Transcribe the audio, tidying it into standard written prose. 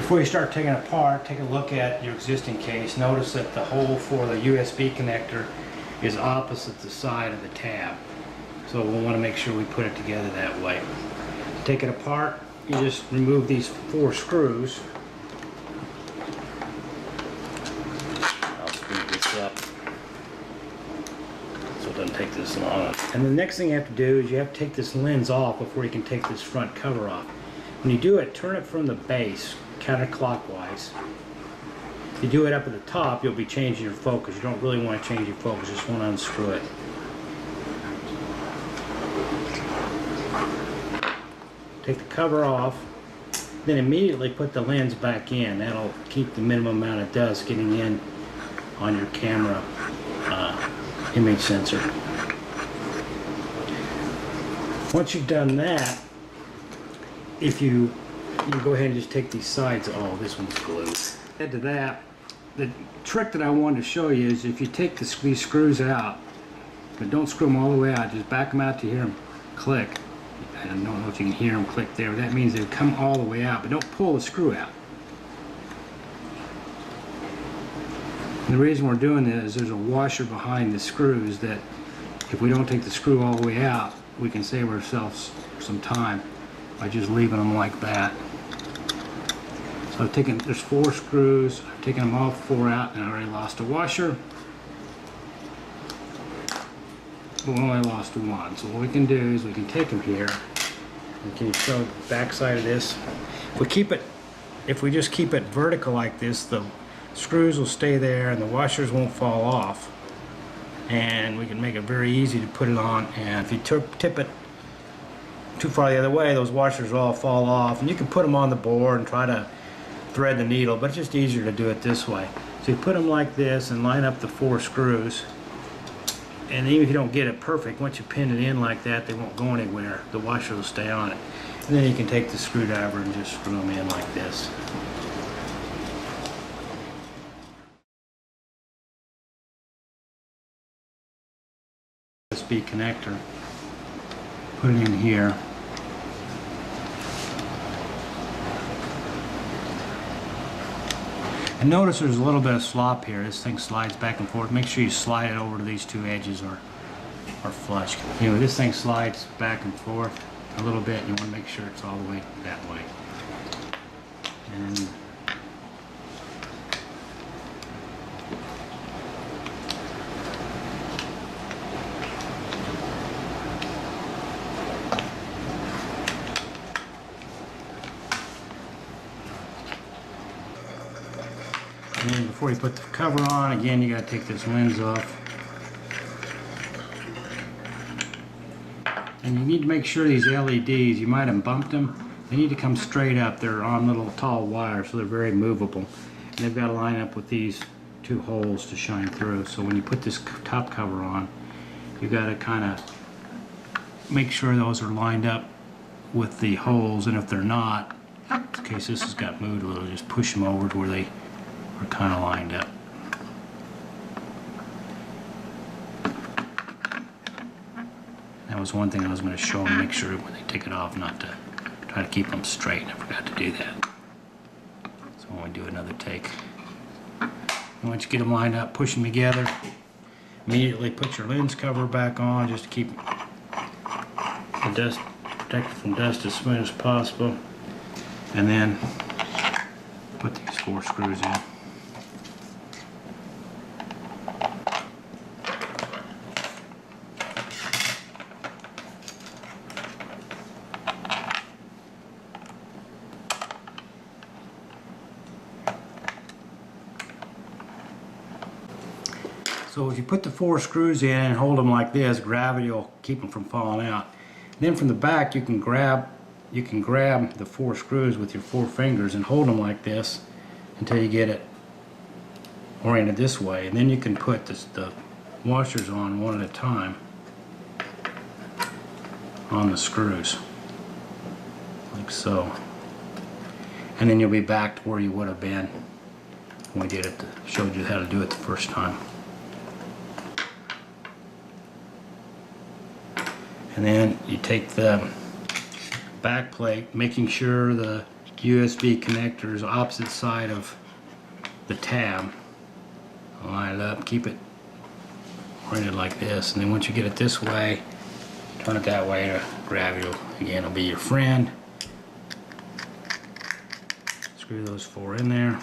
Before you start taking it apart, take a look at your existing case. Notice that the hole for the USB connector is opposite the side of the tab. So we'll want to make sure we put it together that way. To take it apart, you just remove these 4 screws. I'll speed this up so it doesn't take this long. And the next thing you have to do is you have to take this lens off before you can take this front cover off. When you do it, turn it from the base counterclockwise. If you do it up at the top, you'll be changing your focus. You don't really want to change your focus, just want to unscrew it. Take the cover off, then immediately put the lens back in. That'll keep the minimum amount of dust getting in on your camera image sensor. Once you've done that, if you go ahead and just take these sides, oh, this one's glued. Add to that, the trick that I wanted to show you is if you take these screws out, but don't screw them all the way out, just back them out to hear them click. I don't know if you can hear them click there. That means they come all the way out, but don't pull the screw out. And the reason we're doing this is there's a washer behind the screws that if we don't take the screw all the way out, we can save ourselves some time by just leaving them like that. So I've taken, there's 4 screws, I've taken them all 4 out, and I already lost a washer. We only lost 1. So what we can do is we can take them here. We can show the back side of this. If we just keep it vertical like this, the screws will stay there and the washers won't fall off. And we can make it very easy to put it on. And if you tip it too far the other way, those washers will all fall off. And you can put them on the board and try to thread the needle, but it's just easier to do it this way. So you put them like this and line up the 4 screws. And even if you don't get it perfect, once you pin it in like that, they won't go anywhere. The washer will stay on it. And then you can take the screwdriver and just screw them in like this. USB connector. Put it in here. And notice there's a little bit of slop here. This thing slides back and forth. Make sure you slide it over to these 2 edges or flush. Anyway, this thing slides back and forth a little bit. You want to make sure it's all the way that way. And then before you put the cover on, again, you got to take this lens off. And you need to make sure these LEDs, you might have bumped them, they need to come straight up. They're on little tall wires, so they're very movable. And they've got to line up with these 2 holes to shine through. So when you put this top cover on, you got to kind of make sure those are lined up with the holes, and if they're not, in case this has got moved a little, just push them over to where they are kind of lined up. That was one thing I was going to show them, make sure when they take it off not to try to keep them straight. I forgot to do that. So when we do another take, and once you get them lined up, push them together, immediately put your lens cover back on just to keep the dust protected from dust as soon as possible, and then put these 4 screws in. So if you put the 4 screws in and hold them like this, gravity will keep them from falling out. Then from the back you can grab the 4 screws with your 4 fingers and hold them like this until you get it oriented this way. And then you can put the washers on one at a time on the screws, like so. And then you'll be back to where you would have been when we did it, showed you how to do it the first time. And then you take the back plate, making sure the USB connectors opposite side of the tab. Line it up, keep it oriented like this, and then once you get it this way, turn it that way to gravity again will be your friend. Screw those 4 in there.